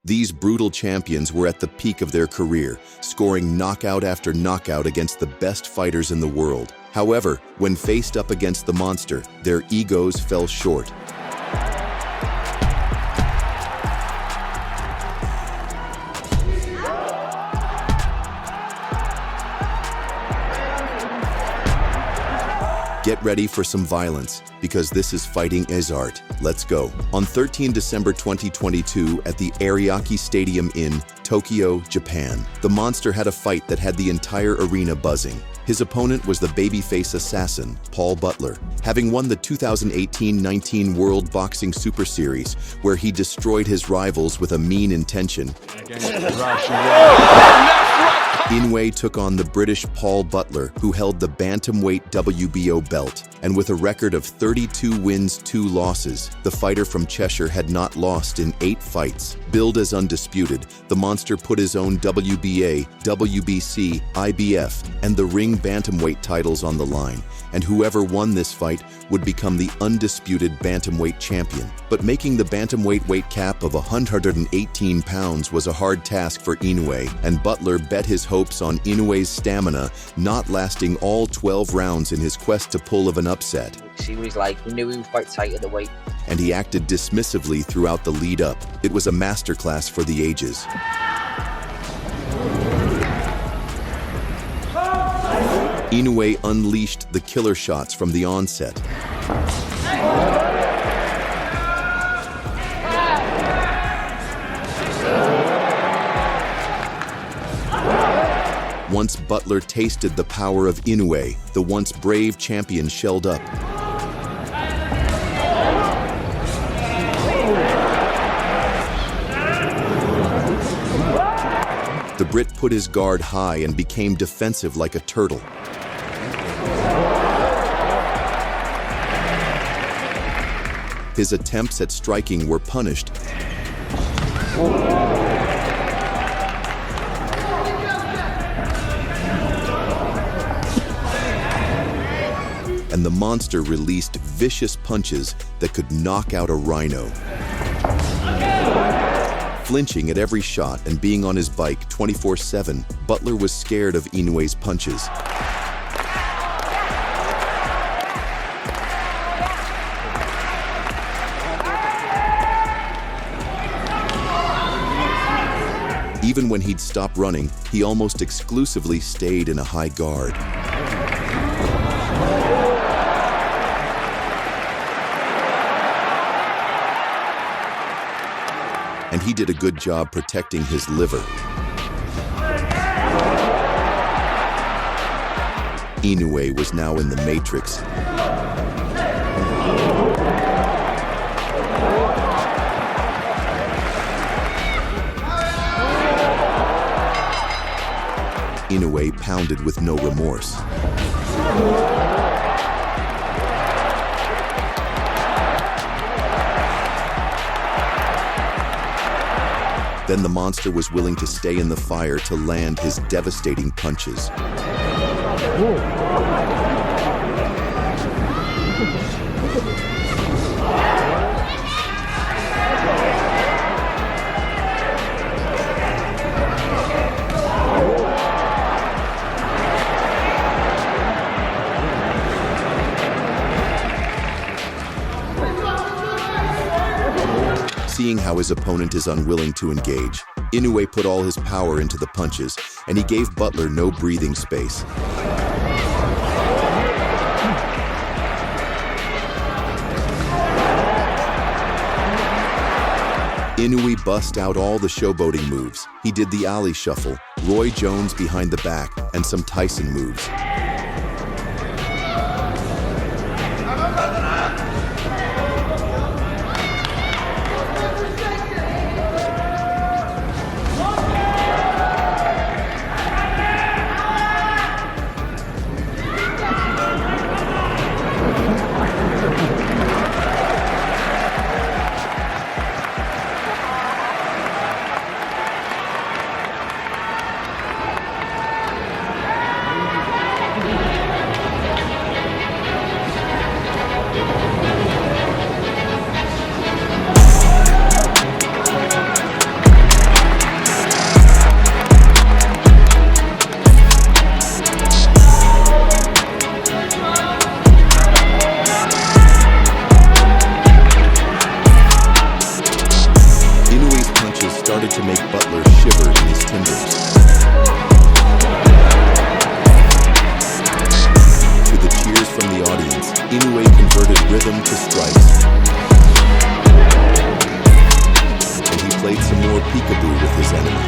These brutal champions were at the peak of their career, scoring knockout after knockout against the best fighters in the world. However, when faced up against the monster, their egos fell short. Get ready for some violence, because this is fighting as art. Let's go. On 13 December 2022 at the Ariake Stadium in Tokyo, Japan, the monster had a fight that had the entire arena buzzing. His opponent was the babyface assassin, Paul Butler, having won the 2018-19 World Boxing Super Series, where he destroyed his rivals with a mean intention. Inoue took on the British Paul Butler, who held the bantamweight WBO belt, and with a record of 32 wins, 2 losses, the fighter from Cheshire had not lost in 8 fights. Billed as undisputed, the monster put his own WBA, WBC, IBF, and the ring bantamweight titles on the line, and whoever won this fight would become the undisputed bantamweight champion. But making the bantamweight weight cap of 118 pounds was a hard task for Inoue, and Butler bet his hopes on Inoue's stamina not lasting all 12 rounds in his quest to pull of an upset. He knew he was quite tight at the weight. And he acted dismissively throughout the lead-up. It was a masterclass for the ages. Inoue unleashed the killer shots from the onset. Once Butler tasted the power of Inoue, the once brave champion shelled up. The Brit put his guard high and became defensive like a turtle. His attempts at striking were punished. And the monster released vicious punches that could knock out a rhino. Flinching at every shot and being on his bike 24/7, Butler was scared of Inoue's punches. Even when he'd stop running, he almost exclusively stayed in a high guard. And he did a good job protecting his liver. Inoue was now in the Matrix. Inoue pounded with no remorse. Then the monster was willing to stay in the fire to land his devastating punches. Seeing how his opponent is unwilling to engage, Inoue put all his power into the punches, and he gave Butler no breathing space. Inoue bust out all the showboating moves. He did the alley shuffle, Roy Jones behind the back, and some Tyson moves. punches started to make Butler shiver in his timbers. To the cheers from the audience, Inoue converted rhythm to strikes. And he played some more peekaboo with his enemy.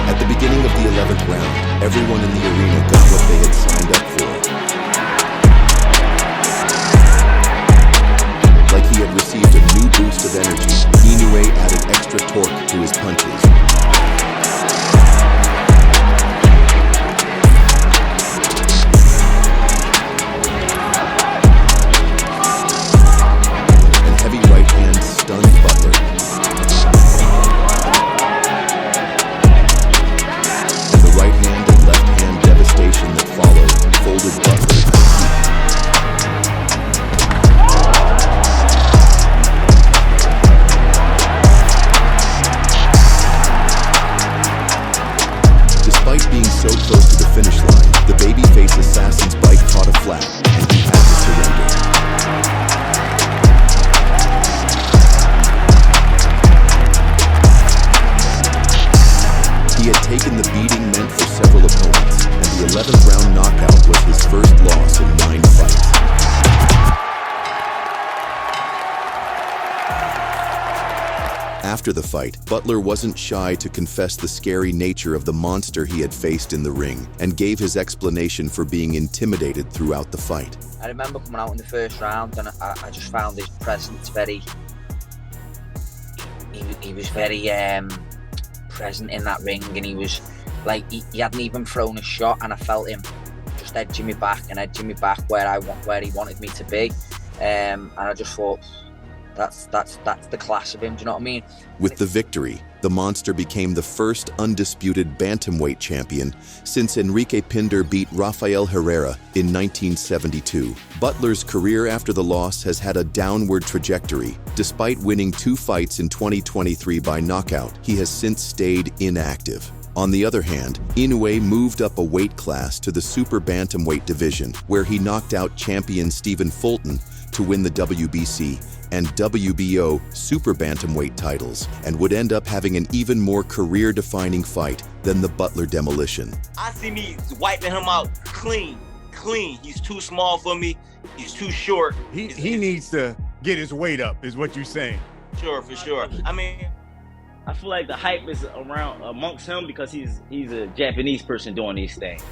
At the beginning of the 11th round, everyone in the arena got what they had signed up for. Like he had received a new boost of energy, Inoue added extra torque to his punches. And heavy right hand stunned Butler. That followed folded Butler to the despite being so close to the finish line, the babyface assassin's bite caught a flat, and he had to surrender. He had taken the beating meant for several opponents, and the 11th round knockout was his first loss in 9 fights. After the fight, Butler wasn't shy to confess the scary nature of the monster he had faced in the ring, and gave his explanation for being intimidated throughout the fight. I remember coming out in the first round, and I just found his presence very... He was very present in that ring, and he was like, he hadn't even thrown a shot, and I felt him just edging me back where he wanted me to be, and I just thought, that's the class of him. Do you know what I mean? With the victory, the monster became the first undisputed bantamweight champion since Enrique Pinder beat Rafael Herrera in 1972. Butler's career after the loss has had a downward trajectory. Despite winning 2 fights in 2023 by knockout, he has since stayed inactive. On the other hand, Inoue moved up a weight class to the super bantamweight division, where he knocked out champion Annihilating Fulton to win the WBC and WBO super bantamweight titles, and would end up having an even more career-defining fight than the Butler demolition. I see me wiping him out clean. He's too small for me. He's too short. He needs to get his weight up, is what you're saying. Sure, for sure. I mean, I feel like the hype is around amongst him because he's a Japanese person doing these things.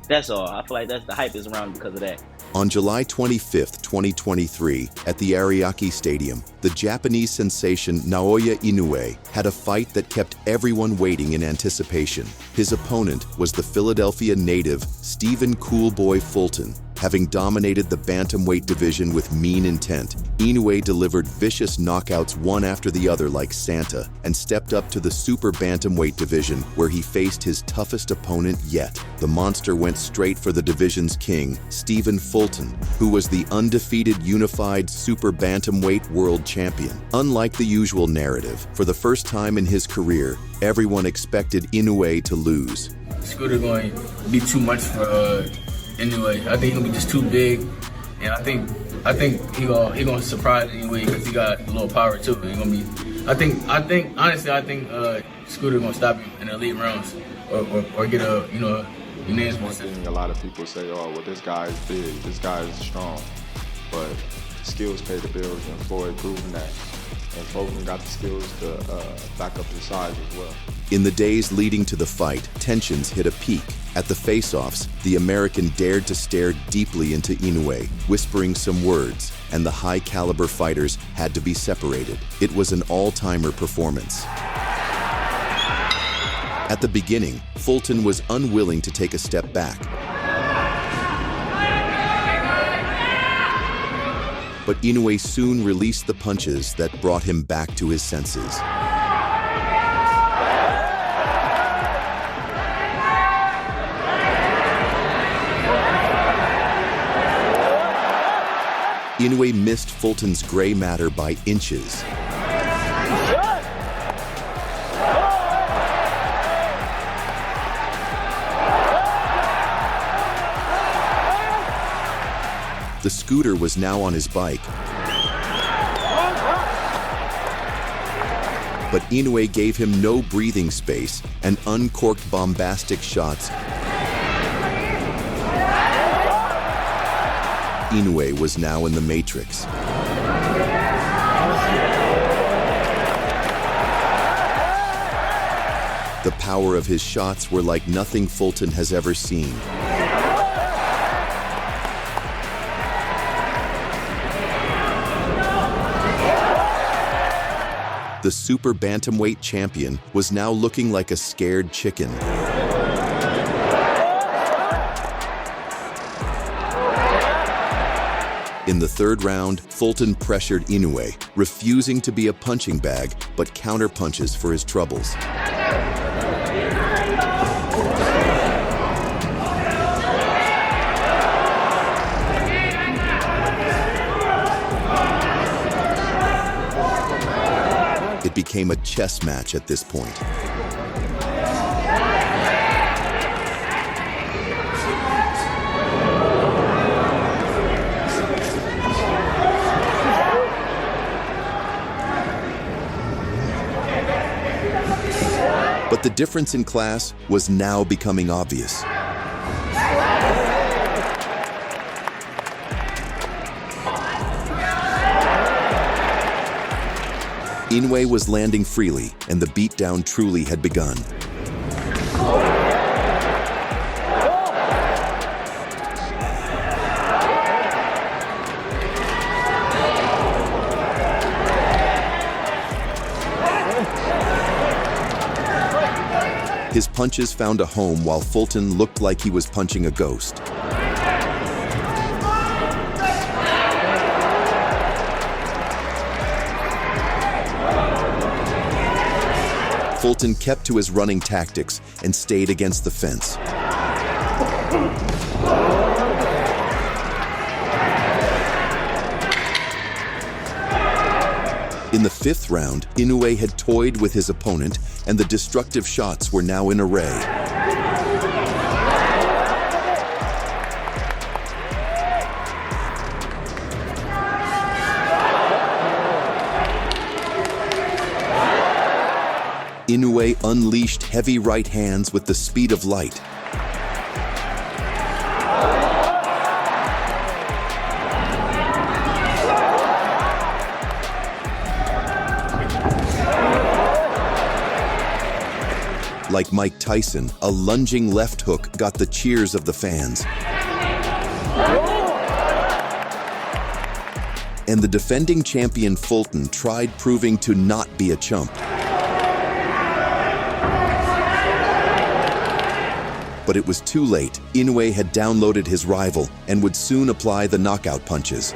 That's all. I feel like the hype is around because of that. On July 25, 2023, at the Ariake Stadium, the Japanese sensation Naoya Inoue had a fight that kept everyone waiting in anticipation. His opponent was the Philadelphia native Stephen "Coolboy" Fulton. Having dominated the bantamweight division with mean intent, Inoue delivered vicious knockouts one after the other like Santa, and stepped up to the super bantamweight division, where he faced his toughest opponent yet. The monster went straight for the division's king, Stephen Fulton, who was the undefeated unified super bantamweight world champion. Unlike the usual narrative, for the first time in his career, everyone expected Inoue to lose. Scooter going to be too much for Inoue. I think he's gonna be just too big, and I think he gonna surprise Inoue because he got a little power too. He gonna be. I think Scooter gonna stop him in the elite rounds or get a unanimous One thing a lot of people say, oh well, this guy is big, this guy is strong, but skills pay the bills, and Floyd proven that. And Fulton got the skills to back up his size as well. In the days leading to the fight, tensions hit a peak. At the face-offs, the American dared to stare deeply into Inoue, whispering some words, and the high-caliber fighters had to be separated. It was an all-timer performance. At the beginning, Fulton was unwilling to take a step back. But Inoue soon released the punches that brought him back to his senses. Inoue missed Fulton's gray matter by inches. The scooter was now on his bike. But Inoue gave him no breathing space and uncorked bombastic shots. Inoue was now in the Matrix. The power of his shots were like nothing Fulton has ever seen. The super bantamweight champion was now looking like a scared chicken. In the third round, Fulton pressured Inoue, refusing to be a punching bag, but counter-punches for his troubles. It became a chess match at this point. But the difference in class was now becoming obvious. Inoue was landing freely, and the beatdown truly had begun. His punches found a home while Fulton looked like he was punching a ghost. Fulton kept to his running tactics and stayed against the fence. In the fifth round, Inoue had toyed with his opponent, and the destructive shots were now in array. Inoue unleashed heavy right hands with the speed of light. Like Mike Tyson, a lunging left hook got the cheers of the fans. And the defending champion Fulton tried proving to not be a chump. But it was too late. Inoue had downloaded his rival and would soon apply the knockout punches.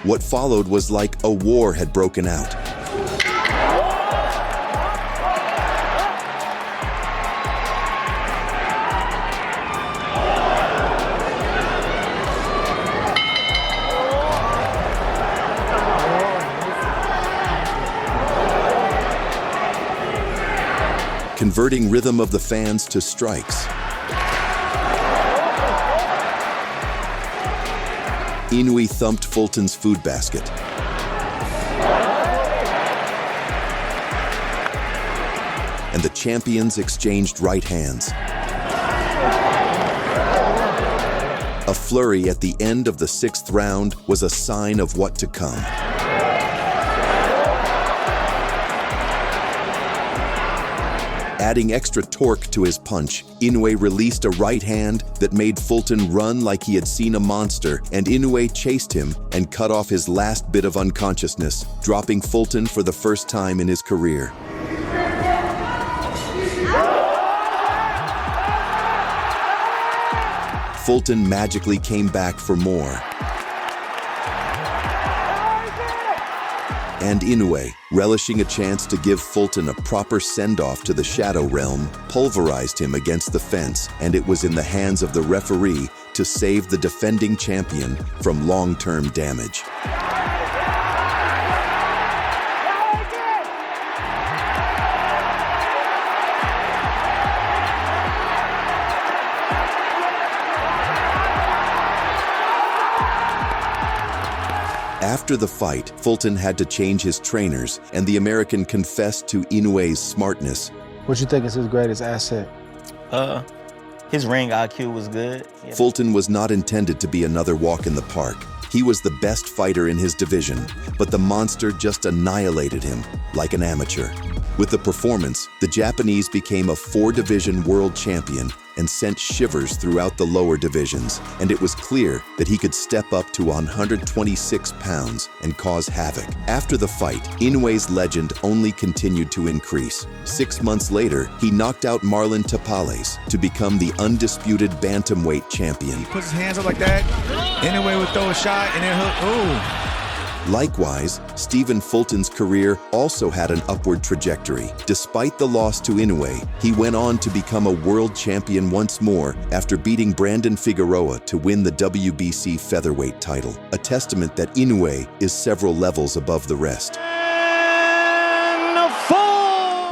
What followed was like a war had broken out. Converting rhythm of the fans to strikes. Inoue thumped Fulton's food basket. And the champions exchanged right hands. A flurry at the end of the sixth round was a sign of what to come. Adding extra torque to his punch, Inoue released a right hand that made Fulton run like he had seen a monster, and Inoue chased him and cut off his last bit of unconsciousness, dropping Fulton for the first time in his career. Fulton magically came back for more. And Inoue, relishing a chance to give Fulton a proper send-off to the Shadow Realm, pulverized him against the fence, and it was in the hands of the referee to save the defending champion from long-term damage. After the fight, Fulton had to change his trainers, and the American confessed to Inoue's smartness. What you think is his greatest asset? His ring IQ was good. Yeah. Fulton was not intended to be another walk in the park. He was the best fighter in his division, but the monster just annihilated him like an amateur. With the performance, the Japanese became a 4-division world champion and sent shivers throughout the lower divisions, and it was clear that he could step up to 126 pounds and cause havoc. After the fight, Inoue's legend only continued to increase. 6 months later, he knocked out Marlon Tapales to become the undisputed bantamweight champion. He puts his hands up like that. Inoue would throw a shot and then ooh. Likewise, Stephen Fulton's career also had an upward trajectory. Despite the loss to Inoue, he went on to become a world champion once more after beating Brandon Figueroa to win the WBC featherweight title, a testament that Inoue is several levels above the rest.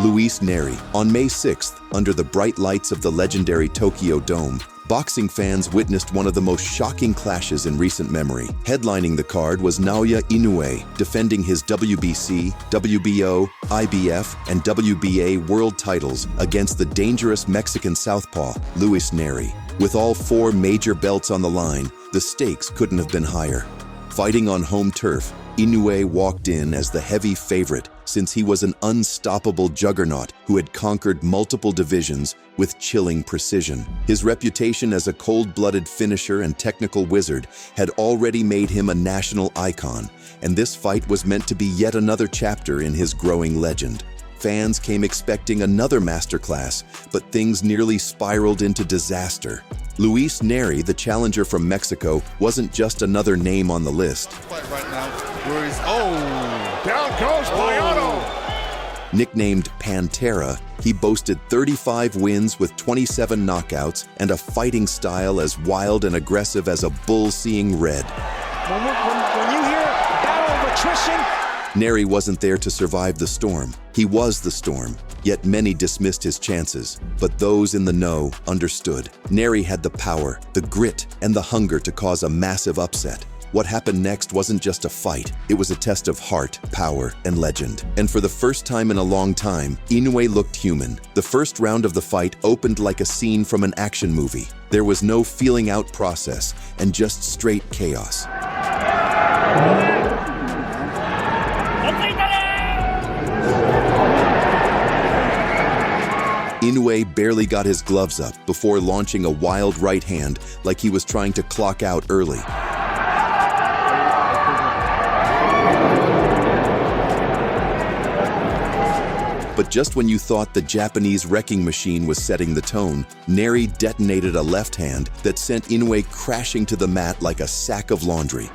Luis Nery. On May 6th, under the bright lights of the legendary Tokyo Dome, boxing fans witnessed one of the most shocking clashes in recent memory. Headlining the card was Naoya Inoue, defending his WBC, WBO, IBF, and WBA world titles against the dangerous Mexican southpaw, Luis Nery. With all 4 major belts on the line, the stakes couldn't have been higher. Fighting on home turf, Inoue walked in as the heavy favorite since he was an unstoppable juggernaut who had conquered multiple divisions with chilling precision. His reputation as a cold-blooded finisher and technical wizard had already made him a national icon, and this fight was meant to be yet another chapter in his growing legend. Fans came expecting another masterclass, but things nearly spiraled into disaster. Luis Nery, the challenger from Mexico, wasn't just another name on the list. Right now, down goes Bayano. Nicknamed Pantera, he boasted 35 wins with 27 knockouts and a fighting style as wild and aggressive as a bull seeing red. When you hear battle of attrition, Nery wasn't there to survive the storm. He was the storm, yet many dismissed his chances. But those in the know understood. Nery had the power, the grit, and the hunger to cause a massive upset. What happened next wasn't just a fight. It was a test of heart, power, and legend. And for the first time in a long time, Inoue looked human. The first round of the fight opened like a scene from an action movie. There was no feeling out process, and just straight chaos. Inoue barely got his gloves up before launching a wild right hand like he was trying to clock out early. But just when you thought the Japanese wrecking machine was setting the tone, Nery detonated a left hand that sent Inoue crashing to the mat like a sack of laundry.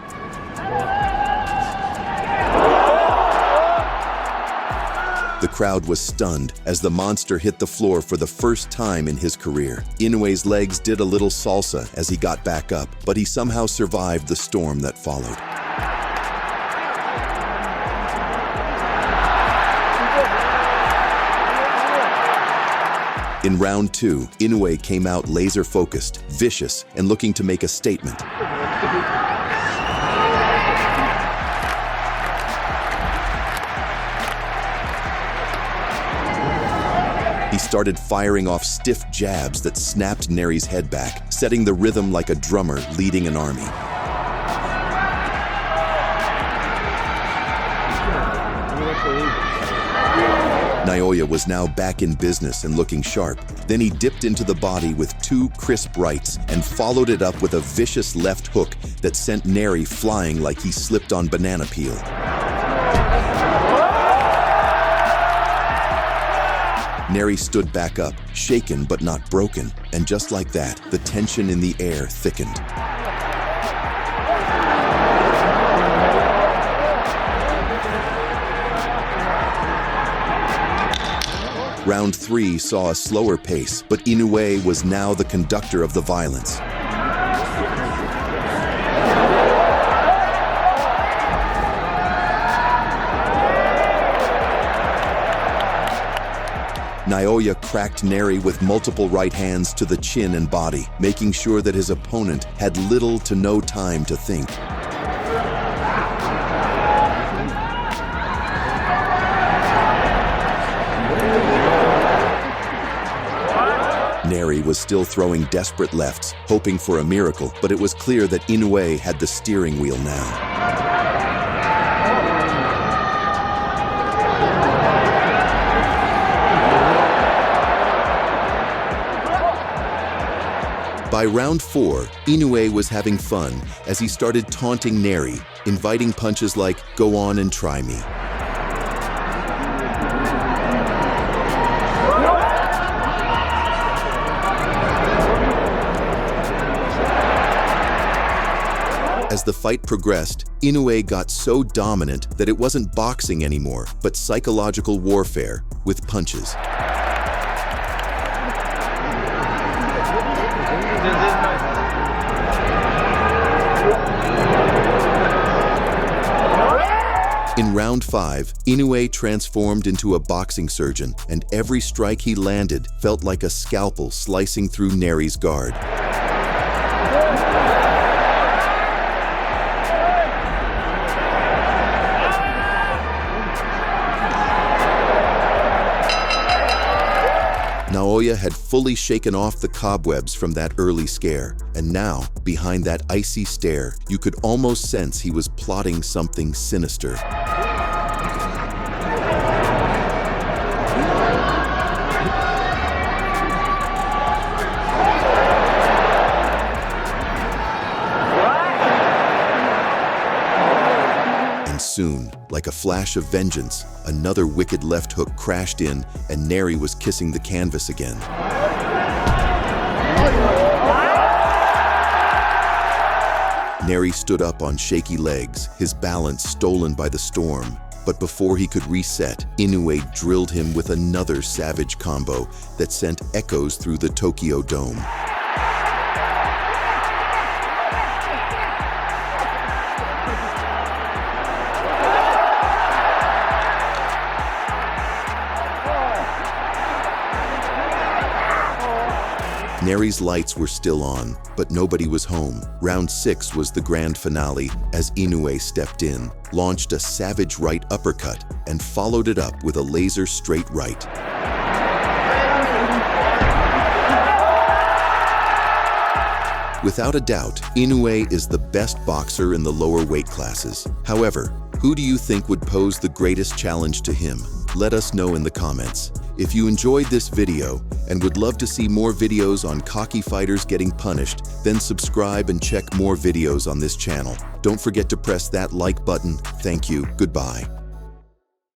The crowd was stunned as the monster hit the floor for the first time in his career. Inoue's legs did a little salsa as he got back up, but he somehow survived the storm that followed. In round 2, Inoue came out laser-focused, vicious, and looking to make a statement. He started firing off stiff jabs that snapped Nery's head back, setting the rhythm like a drummer leading an army. Naoya was now back in business and looking sharp. Then he dipped into the body with 2 crisp rights and followed it up with a vicious left hook that sent Nery flying like he slipped on banana peel. Nery stood back up, shaken but not broken, and just like that, the tension in the air thickened. Round 3 saw a slower pace, but Inoue was now the conductor of the violence. Naoya cracked Nery with multiple right hands to the chin and body, making sure that his opponent had little to no time to think. Nery was still throwing desperate lefts, hoping for a miracle, but it was clear that Inoue had the steering wheel now. By round 4, Inoue was having fun as he started taunting Nery, inviting punches like, "Go on and try me." As the fight progressed, Inoue got so dominant that it wasn't boxing anymore, but psychological warfare with punches. In round 5, Inoue transformed into a boxing surgeon, and every strike he landed felt like a scalpel slicing through Nery's guard. Naoya had fully shaken off the cobwebs from that early scare, and now, behind that icy stare, you could almost sense he was plotting something sinister. And soon, like a flash of vengeance, another wicked left hook crashed in, and Nery was kissing the canvas again. Nery stood up on shaky legs, his balance stolen by the storm. But before he could reset, Inoue drilled him with another savage combo that sent echoes through the Tokyo Dome. Nery's lights were still on, but nobody was home. Round 6 was the grand finale as Inoue stepped in, launched a savage right uppercut, and followed it up with a laser straight right. Without a doubt, Inoue is the best boxer in the lower weight classes. However, who do you think would pose the greatest challenge to him? Let us know in the comments. If you enjoyed this video and would love to see more videos on cocky fighters getting punished, then subscribe and check more videos on this channel. Don't forget to press that like button. Thank you. Goodbye.